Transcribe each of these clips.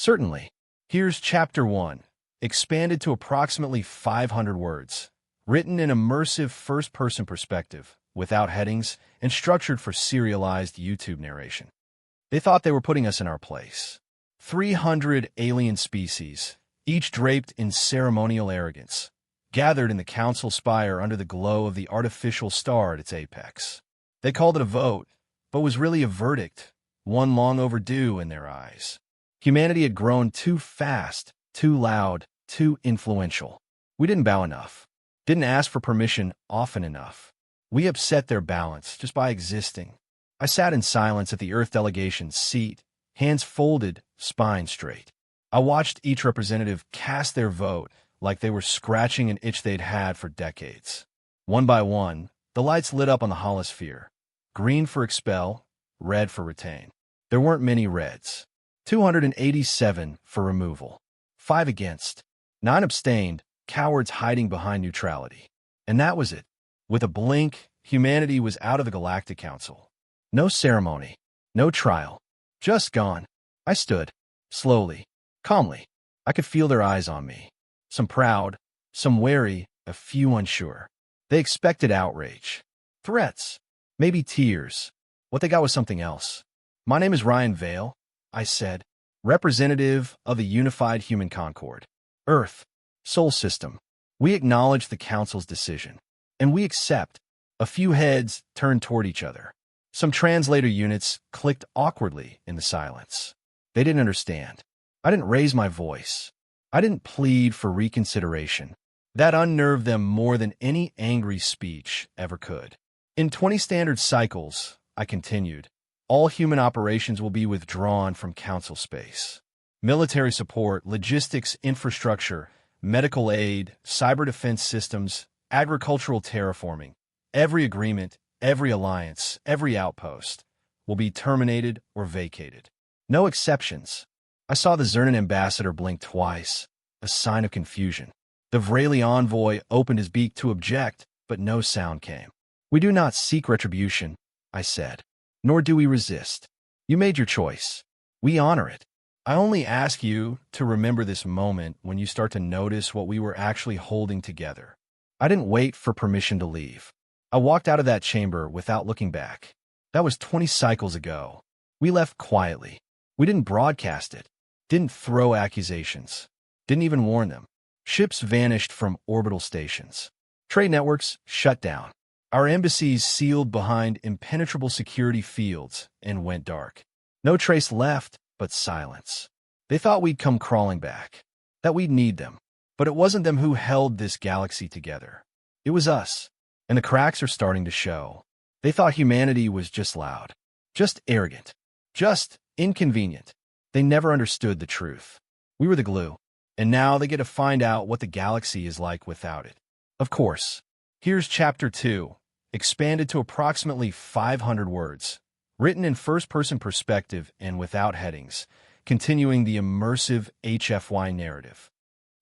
Certainly. Here's Chapter 1, expanded to approximately 500 words, written in immersive first-person perspective, without headings, and structured for serialized YouTube narration. They thought they were putting us in our place. 300 alien species, each draped in ceremonial arrogance, gathered in the council spire under the glow of the artificial star at its apex. They called it a vote, but was really a verdict, one long overdue in their eyes. Humanity had grown too fast, too loud, too influential. We didn't bow enough, didn't ask for permission often enough. We upset their balance just by existing. I sat in silence at the Earth delegation's seat, hands folded, spine straight. I watched each representative cast their vote like they were scratching an itch they'd had for decades. One by one, the lights lit up on the holosphere. Green for expel, red for retain. There weren't many reds. 287 for removal. 5 against. 9 abstained, cowards hiding behind neutrality. And that was it. With a blink, humanity was out of the Galactic Council. No ceremony, no trial. Just gone. I stood, slowly, calmly. I could feel their eyes on me. Some proud, some wary, a few unsure. They expected outrage. Threats. Maybe tears. What they got was something else. My name is Ryan Vale, I said, representative of the unified human concord. Earth, Sol System. We acknowledge the Council's decision. And we accept. A few heads turned toward each other. Some translator units clicked awkwardly in the silence. They didn't understand. I didn't raise my voice. I didn't plead for reconsideration. That unnerved them more than any angry speech ever could. In 20 standard cycles, I continued, all human operations will be withdrawn from Council space. Military support, logistics, infrastructure, medical aid, cyber defense systems, agricultural terraforming, every agreement, every alliance, every outpost will be terminated or vacated. No exceptions. I saw the Zernan ambassador blink twice, a sign of confusion. The Vrayli envoy opened his beak to object, but no sound came. We do not seek retribution, I said, nor do we resist. You made your choice. We honor it. I only ask you to remember this moment when you start to notice what we were actually holding together. I didn't wait for permission to leave. I walked out of that chamber without looking back. That was 20 cycles ago. We left quietly. We didn't broadcast it, didn't throw accusations, didn't even warn them. Ships vanished from orbital stations. Trade networks shut down. Our embassies sealed behind impenetrable security fields and went dark. No trace left but silence. They thought we'd come crawling back, that we'd need them. But it wasn't them who held this galaxy together. It was us. And the cracks are starting to show. They thought humanity was just loud, just arrogant, just inconvenient. They never understood the truth. We were the glue. And now they get to find out what the galaxy is like without it. Of course. Here's Chapter 2, expanded to approximately 500 words, written in first-person perspective and without headings, continuing the immersive HFY narrative.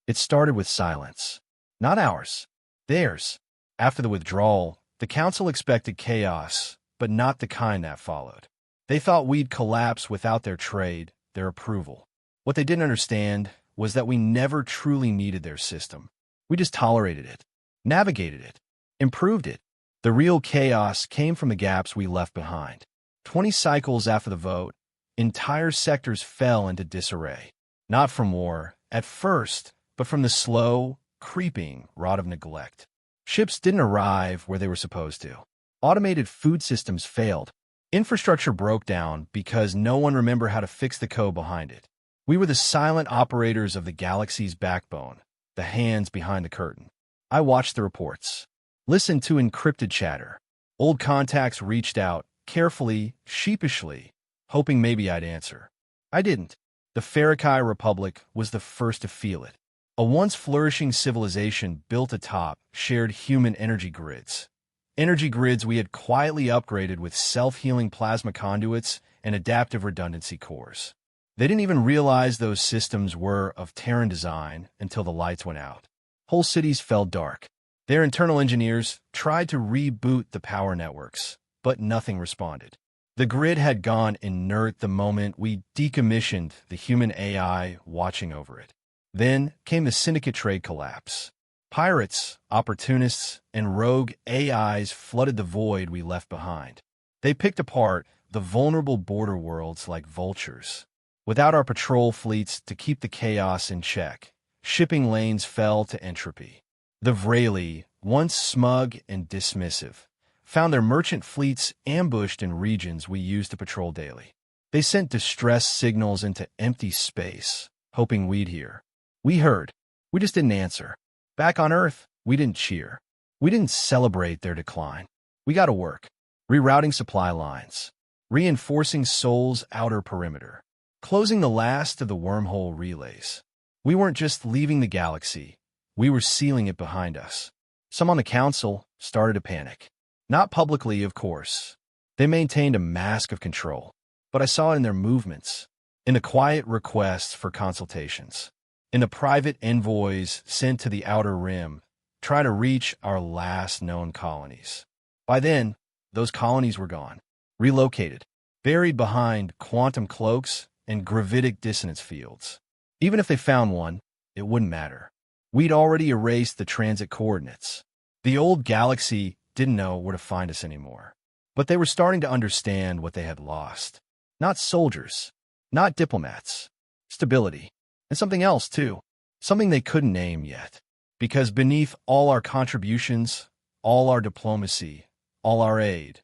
It started with silence. Not ours. Theirs. After the withdrawal, the Council expected chaos, but not the kind that followed. They thought we'd collapse without their trade, their approval. What they didn't understand was that we never truly needed their system. We just tolerated it, navigated it, improved it. The real chaos came from the gaps we left behind. 20 cycles after the vote, entire sectors fell into disarray. Not from war, at first, but from the slow, creeping rot of neglect. Ships didn't arrive where they were supposed to. Automated food systems failed. Infrastructure broke down because no one remembered how to fix the code behind it. We were the silent operators of the galaxy's backbone, the hands behind the curtain. I watched the reports, listened to encrypted chatter. Old contacts reached out, carefully, sheepishly, hoping maybe I'd answer. I didn't. The Farrakhan Republic was the first to feel it. A once flourishing civilization built atop shared human energy grids. Energy grids we had quietly upgraded with self-healing plasma conduits and adaptive redundancy cores. They didn't even realize those systems were of Terran design until the lights went out. Whole cities fell dark. Their internal engineers tried to reboot the power networks, but nothing responded. The grid had gone inert the moment we decommissioned the human AI watching over it. Then came the syndicate trade collapse. Pirates, opportunists, and rogue AIs flooded the void we left behind. They picked apart the vulnerable border worlds like vultures. Without our patrol fleets to keep the chaos in check, shipping lanes fell to entropy. The Vrayli, once smug and dismissive, found their merchant fleets ambushed in regions we used to patrol daily. They sent distress signals into empty space, hoping we'd hear. We heard. We just didn't answer. Back on Earth, we didn't cheer. We didn't celebrate their decline. We got to work, rerouting supply lines, reinforcing Sol's outer perimeter, closing the last of the wormhole relays. We weren't just leaving the galaxy. We were sealing it behind us. Some on the council started to panic. Not publicly, of course. They maintained a mask of control, but I saw it in their movements, in the quiet requests for consultations, in the private envoys sent to the Outer Rim, trying to reach our last known colonies. By then, those colonies were gone, relocated, buried behind quantum cloaks and gravitic dissonance fields. Even if they found one, it wouldn't matter. We'd already erased the transit coordinates. The old galaxy didn't know where to find us anymore. But they were starting to understand what they had lost. Not soldiers, not diplomats, stability, and something else too, something they couldn't name yet. Because beneath all our contributions, all our diplomacy, all our aid,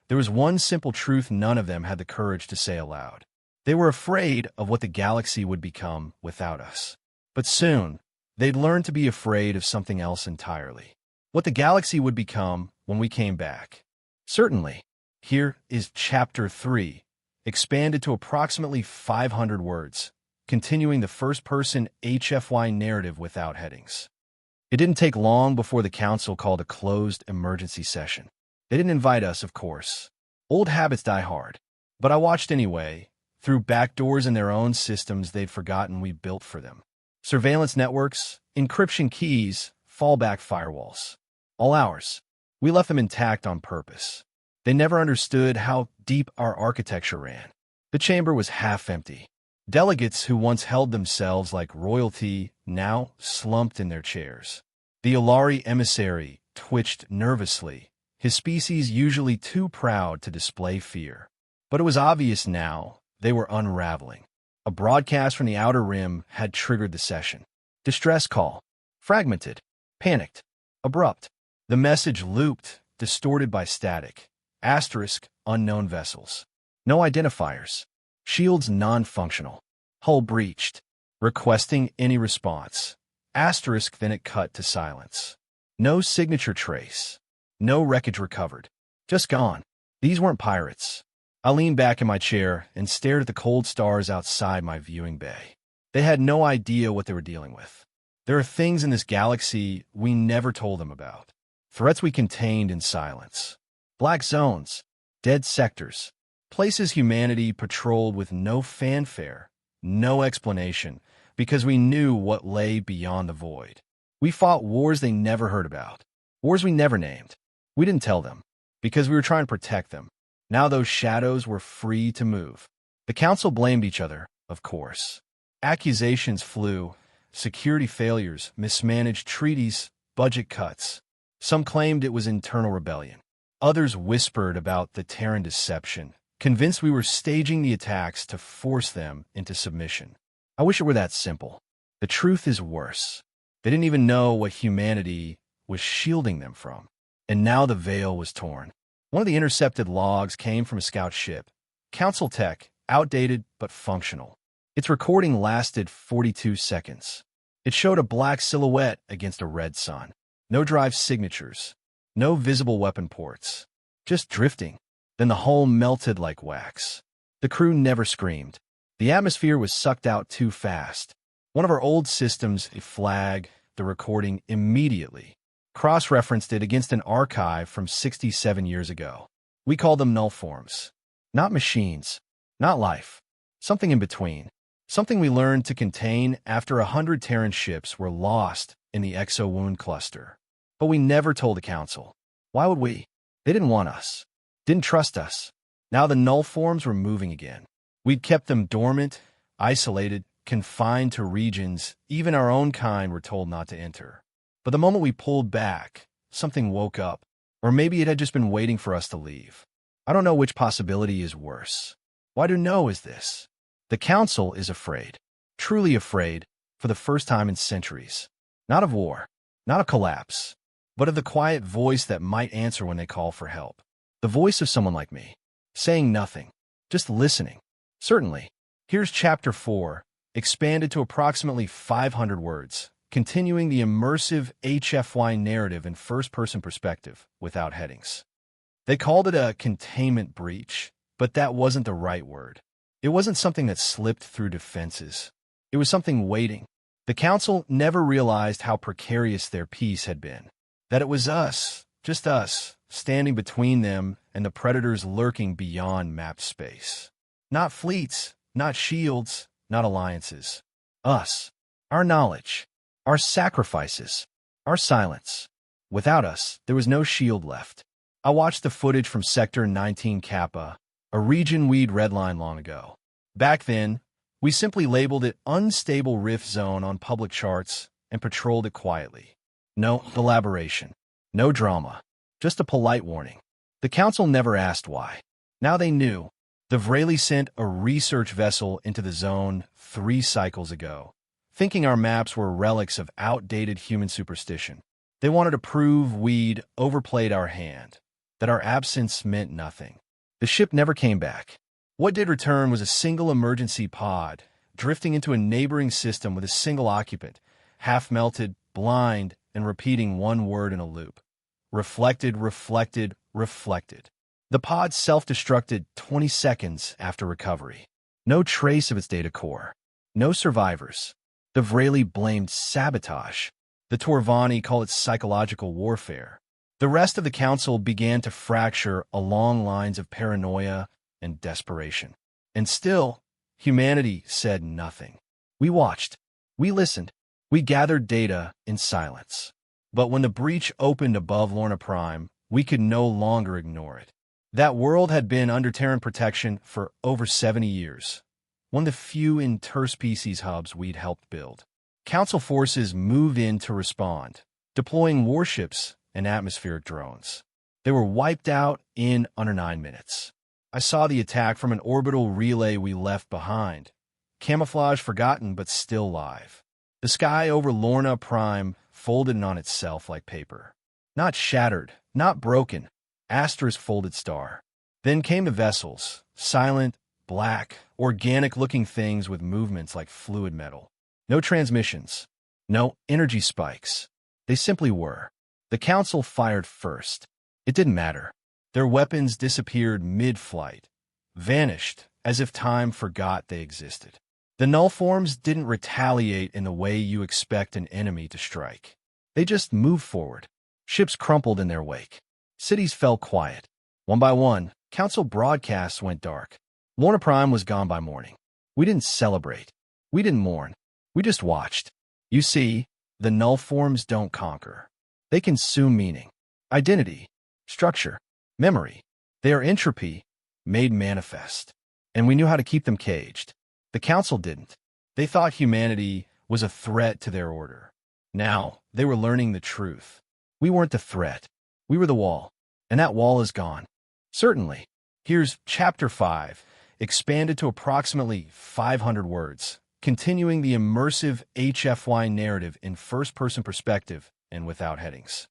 there was one simple truth none of them had the courage to say aloud. They were afraid of what the galaxy would become without us. But soon, they'd learn to be afraid of something else entirely. What the galaxy would become when we came back. Certainly, here is Chapter 3, expanded to approximately 500 words, continuing the first-person HFY narrative without headings. It didn't take long before the council called a closed emergency session. They didn't invite us, of course. Old habits die hard. But I watched anyway, through back doors in their own systems they'd forgotten we built for them. Surveillance networks, encryption keys, fallback firewalls. All ours. We left them intact on purpose. They never understood how deep our architecture ran. The chamber was half empty. Delegates who once held themselves like royalty now slumped in their chairs. The Ilari emissary twitched nervously, his species usually too proud to display fear. But it was obvious now they were unraveling. A broadcast from the Outer Rim had triggered the session. Distress call. Fragmented. Panicked. Abrupt. The message looped, distorted by static. Asterisk, unknown vessels. No identifiers. Shields non-functional. Hull breached. Requesting any response. Asterisk, then it cut to silence. No signature trace. No wreckage recovered. Just gone. These weren't pirates. I leaned back in my chair and stared at the cold stars outside my viewing bay. They had no idea what they were dealing with. There are things in this galaxy we never told them about. Threats we contained in silence. Black zones, dead sectors, places humanity patrolled with no fanfare, no explanation, because we knew what lay beyond the void. We fought wars they never heard about, wars we never named. We didn't tell them, because we were trying to protect them. Now those shadows were free to move. The council blamed each other, of course. Accusations flew, security failures, mismanaged treaties, budget cuts. Some claimed it was internal rebellion. Others whispered about the Terran deception, convinced we were staging the attacks to force them into submission. I wish it were that simple. The truth is worse. They didn't even know what humanity was shielding them from. And now the veil was torn. One of the intercepted logs came from a scout ship. Council tech, outdated but functional. Its recording lasted 42 seconds. It showed a black silhouette against a red sun. No drive signatures. No visible weapon ports. Just drifting. Then the hull melted like wax. The crew never screamed. The atmosphere was sucked out too fast. One of our old systems flagged the recording immediately. Cross-referenced it against an archive from 67 years ago. We called them null forms. Not machines. Not life. Something in between. Something we learned to contain after 100 Terran ships were lost in the exo-wound cluster. But we never told the council. Why would we? They didn't want us. Didn't trust us. Now the null forms were moving again. We'd kept them dormant, isolated, confined to regions even our own kind were told not to enter. But the moment we pulled back, something woke up. Or maybe it had just been waiting for us to leave. I don't know which possibility is worse. Why do know is this? The Council is afraid, truly afraid, for the first time in centuries. Not of war, not of collapse, but of the quiet voice that might answer when they call for help. The voice of someone like me, saying nothing, just listening. Certainly. Here's Chapter 4, expanded to approximately 500 words, continuing the immersive HFY narrative in first-person perspective, without headings. They called it a containment breach, but that wasn't the right word. It wasn't something that slipped through defenses. It was something waiting. The Council never realized how precarious their peace had been. That it was us, just us, standing between them and the predators lurking beyond mapped space. Not fleets, not shields, not alliances. Us. Our knowledge. Our sacrifices. Our silence. Without us, there was no shield left. I watched the footage from Sector 19 Kappa, a region we'd redlined long ago. Back then, we simply labeled it Unstable Rift Zone on public charts and patrolled it quietly. No elaboration. No drama. Just a polite warning. The Council never asked why. Now they knew. The Vrayli sent a research vessel into the zone 3 cycles ago, thinking our maps were relics of outdated human superstition. They wanted to prove we'd overplayed our hand, that our absence meant nothing. The ship never came back. What did return was a single emergency pod, drifting into a neighboring system with a single occupant, half-melted, blind, and repeating one word in a loop. Reflected, reflected, reflected. The pod self-destructed 20 seconds after recovery. No trace of its data core. No survivors. The Vrayli blamed sabotage. The Torvani called it psychological warfare. The rest of the Council began to fracture along lines of paranoia and desperation. And still, humanity said nothing. We watched. We listened. We gathered data in silence. But when the breach opened above Lorna Prime, we could no longer ignore it. That world had been under Terran protection for over 70 years, one of the few interspecies hubs we'd helped build. Council forces moved in to respond, deploying warships and atmospheric drones. They were wiped out in under 9 minutes. I saw the attack from an orbital relay we left behind, camouflage forgotten but still live. The sky over Lorna Prime folded in on itself like paper. Not shattered, not broken. Astra's folded star. Then came the vessels, silent, black, organic-looking things with movements like fluid metal. No transmissions. No energy spikes. They simply were. The Council fired first. It didn't matter. Their weapons disappeared mid-flight, vanished as if time forgot they existed. The null forms didn't retaliate in the way you expect an enemy to strike. They just moved forward. Ships crumpled in their wake. Cities fell quiet. One by one, Council broadcasts went dark. Lorna Prime was gone by morning. We didn't celebrate. We didn't mourn. We just watched. You see, the null forms don't conquer. They consume meaning, identity, structure, memory. They are entropy, made manifest. And we knew how to keep them caged. The Council didn't. They thought humanity was a threat to their order. Now, they were learning the truth. We weren't the threat. We were the wall. And that wall is gone. Certainly. Here's Chapter 5, expanded to approximately 500 words, continuing the immersive HFY narrative in first-person perspective and without headings.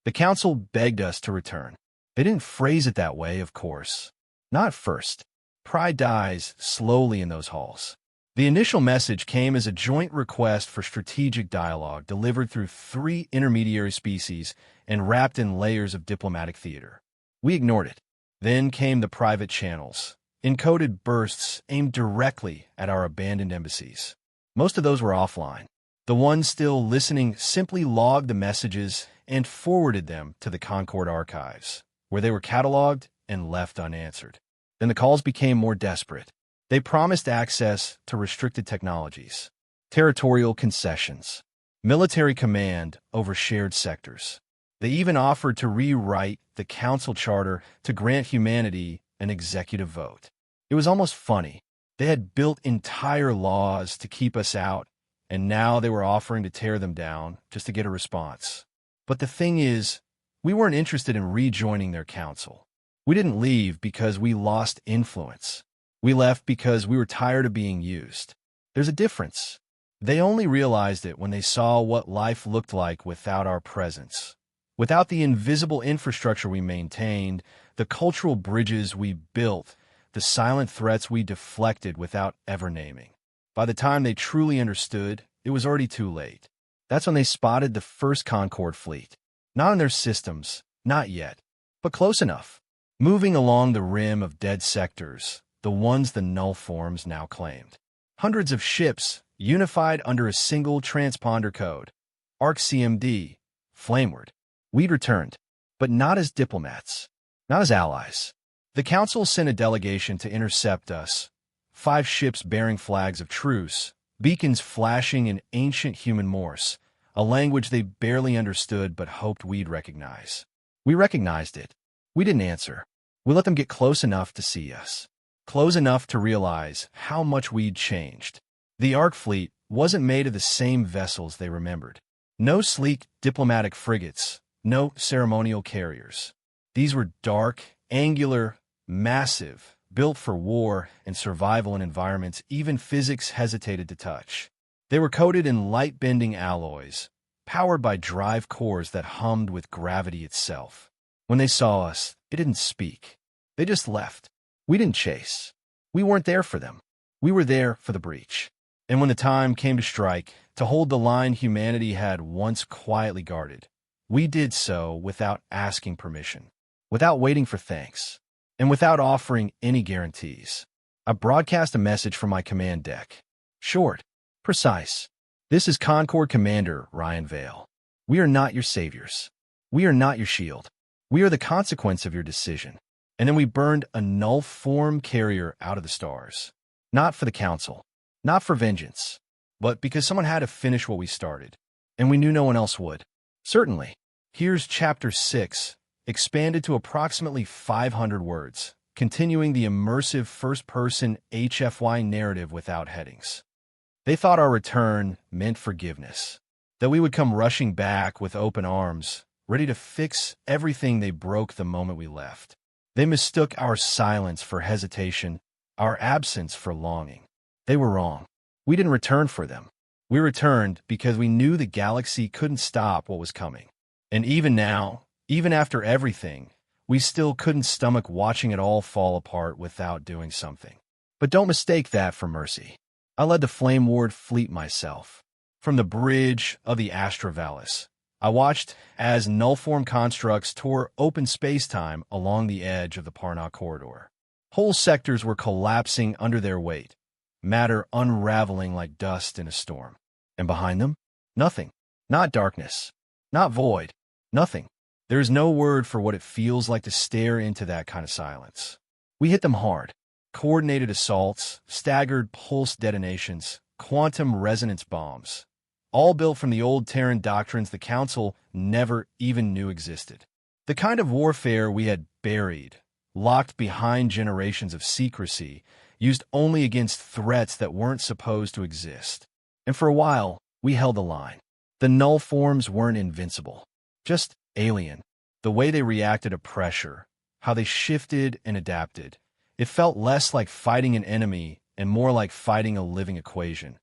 The Council begged us to return. They didn't phrase it that way, of course. Not first. Pride dies slowly in those halls. The initial message came as a joint request for strategic dialogue delivered through 3 intermediary species and wrapped in layers of diplomatic theater. We ignored it. Then came the private channels, encoded bursts aimed directly at our abandoned embassies. Most of those were offline. The ones still listening simply logged the messages and forwarded them to the Concord archives, where they were cataloged and left unanswered. Then the calls became more desperate. They promised access to restricted technologies, territorial concessions, military command over shared sectors. They even offered to rewrite the Council Charter to grant humanity an executive vote. It was almost funny. They had built entire laws to keep us out, and now they were offering to tear them down just to get a response. But the thing is, we weren't interested in rejoining their council. We didn't leave because we lost influence. We left because we were tired of being used. There's a difference. They only realized it when they saw what life looked like without our presence. Without the invisible infrastructure we maintained, the cultural bridges we built, the silent threats we deflected without ever naming. By the time they truly understood, it was already too late. That's when they spotted the first Concorde fleet. Not in their systems, not yet, but close enough. Moving along the rim of dead sectors, the ones the null forms now claimed. Hundreds of ships, unified under a single transponder code. ARC-CMD, Flameward. We'd returned, but not as diplomats, not as allies. The Council sent a delegation to intercept us, 5 ships bearing flags of truce, beacons flashing in ancient human Morse, a language they barely understood but hoped we'd recognize. We recognized it. We didn't answer. We let them get close enough to see us, close enough to realize how much we'd changed. The Ark fleet wasn't made of the same vessels they remembered. No sleek diplomatic frigates, no ceremonial carriers. These were dark, angular, massive, built for war and survival in environments even physics hesitated to touch. They were coated in light-bending alloys, powered by drive cores that hummed with gravity itself. When they saw us, they didn't speak. They just left. We didn't chase. We weren't there for them. We were there for the breach. And when the time came to strike, to hold the line humanity had once quietly guarded, we did so without asking permission, without waiting for thanks, and without offering any guarantees. I broadcast a message from my command deck. Short, precise. This is Concorde Commander Ryan Vale. We are not your saviors. We are not your shield. We are the consequence of your decision. And then we burned a null form carrier out of the stars. Not for the Council, not for vengeance, but because someone had to finish what we started, and we knew no one else would. Certainly. Here's Chapter 6, expanded to approximately 500 words, continuing the immersive first-person HFY narrative without headings. They thought our return meant forgiveness, that we would come rushing back with open arms, ready to fix everything they broke the moment we left. They mistook our silence for hesitation, our absence for longing. They were wrong. We didn't return for them. We returned because we knew the galaxy couldn't stop what was coming. And even now, even after everything, we still couldn't stomach watching it all fall apart without doing something. But don't mistake that for mercy. I led the Flame Ward fleet myself. From the bridge of the Astravallis, I watched as null-form constructs tore open space-time along the edge of the Parna corridor. Whole sectors were collapsing under their weight, matter unraveling like dust in a storm. And behind them, nothing. Not darkness. Not void. Nothing. There is no word for what it feels like to stare into that kind of silence. We hit them hard. Coordinated assaults, staggered pulse detonations, quantum resonance bombs. All built from the old Terran doctrines the Council never even knew existed. The kind of warfare we had buried, locked behind generations of secrecy, used only against threats that weren't supposed to exist. And for a while, we held the line. The null forms weren't invincible, just alien. The way they reacted to pressure, how they shifted and adapted, it felt less like fighting an enemy and more like fighting a living equation,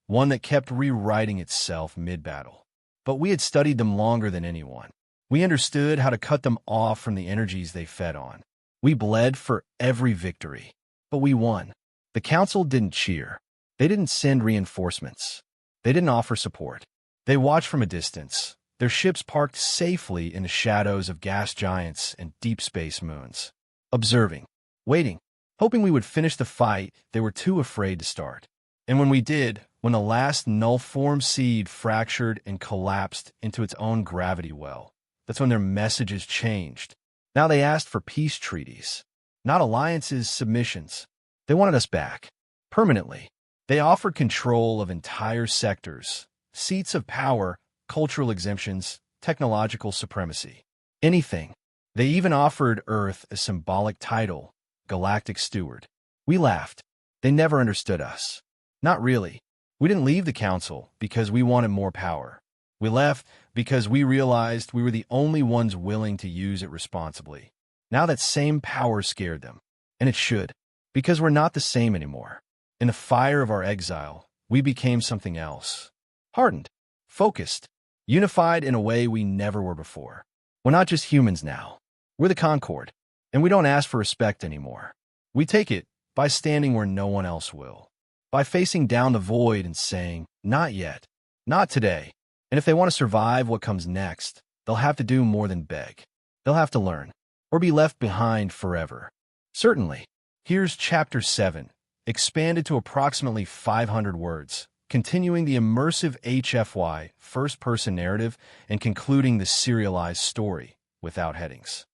one that kept rewriting itself mid-battle. But we had studied them longer than anyone. We understood how to cut them off from the energies they fed on. We bled for every victory, but we won. The Council didn't cheer. They didn't send reinforcements. They didn't offer support. They watched from a distance, their ships parked safely in the shadows of gas giants and deep space moons. Observing, waiting, hoping we would finish the fight they were too afraid to start. And when we did, when the last null-form seed fractured and collapsed into its own gravity well, that's when their messages changed. Now they asked for peace treaties, not alliances, submissions. They wanted us back, permanently. They offered control of entire sectors, seats of power, cultural exemptions, technological supremacy. Anything. They even offered Earth a symbolic title, galactic steward. We laughed. They never understood us. Not really. We didn't leave the council because we wanted more power. We left because we realized we were the only ones willing to use it responsibly. Now that same power scared them. And it should, because we're not the same anymore. In the fire of our exile, we became something else. Hardened, focused, unified in a way we never were before. We're not just humans now. We're the Concord, and we don't ask for respect anymore. We take it by standing where no one else will, by facing down the void and saying, not yet, not today. And if they want to survive what comes next, they'll have to do more than beg. They'll have to learn, or be left behind forever. Certainly. Here's Chapter 7, expanded to approximately 500 words, continuing the immersive HFY first-person narrative and concluding the serialized story without headings.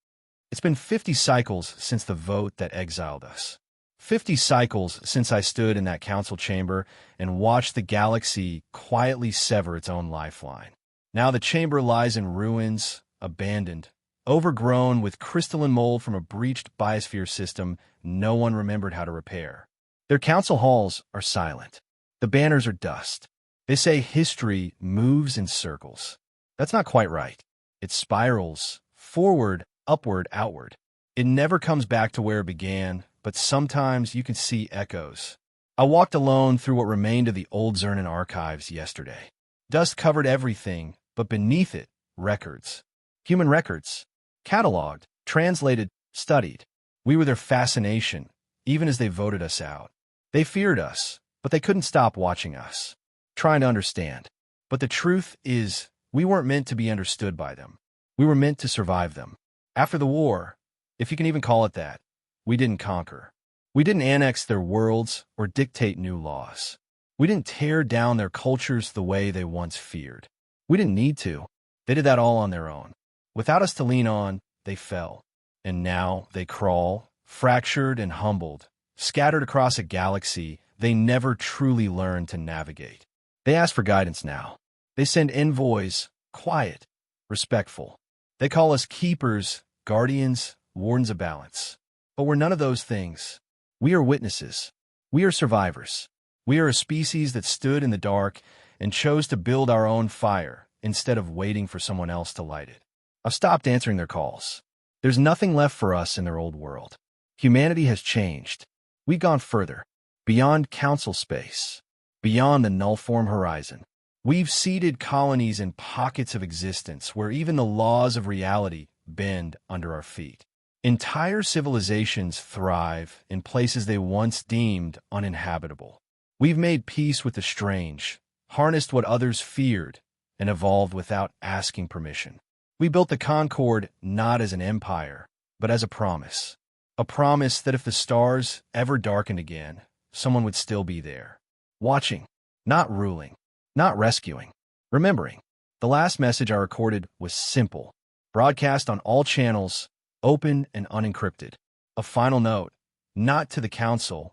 It's been 50 cycles since the vote that exiled us. 50 cycles since I stood in that council chamber and watched the galaxy quietly sever its own lifeline. Now the chamber lies in ruins, abandoned, overgrown with crystalline mold from a breached biosphere system no one remembered how to repair. Their council halls are silent. The banners are dust. They say history moves in circles. That's not quite right. It spirals, forward, upward, outward. It never comes back to where it began, but sometimes you can see echoes. I walked alone through what remained of the old Zernan archives yesterday. Dust covered everything, but beneath it, records. Human records. Cataloged, translated, studied. We were their fascination, even as they voted us out. They feared us, but they couldn't stop watching us, trying to understand. But the truth is, we weren't meant to be understood by them. We were meant to survive them. After the war, if you can even call it that, we didn't conquer. We didn't annex their worlds or dictate new laws. We didn't tear down their cultures the way they once feared. We didn't need to. They did that all on their own. Without us to lean on, they fell. And now they crawl, fractured and humbled, scattered across a galaxy they never truly learned to navigate. They ask for guidance now. They send envoys, quiet, respectful. They call us keepers, guardians, wardens of balance. But we're none of those things. We are witnesses. We are survivors. We are a species that stood in the dark and chose to build our own fire instead of waiting for someone else to light it. I've stopped answering their calls. There's nothing left for us in their old world. Humanity has changed. We've gone further, beyond council space, beyond the null-form horizon. We've seeded colonies in pockets of existence where even the laws of reality bend under our feet. Entire civilizations thrive in places they once deemed uninhabitable. We've made peace with the strange, harnessed what others feared, and evolved without asking permission. We built the Concord not as an empire, but as a promise. A promise that if the stars ever darkened again, someone would still be there. Watching, not ruling, not rescuing, remembering. The last message I recorded was simple. Broadcast on all channels, open and unencrypted. A final note, not to the council,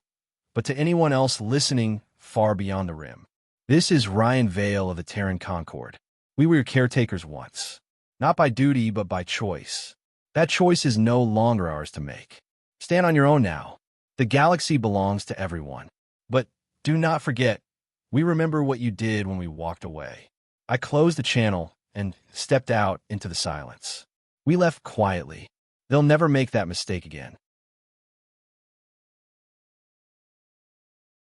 but to anyone else listening far beyond the rim. This is Ryan Vale of the Terran Concord. We were your caretakers once. Not by duty, but by choice. That choice is no longer ours to make. Stand on your own now. The galaxy belongs to everyone. But do not forget, we remember what you did when we walked away. I closed the channel and stepped out into the silence. We left quietly. They'll never make that mistake again.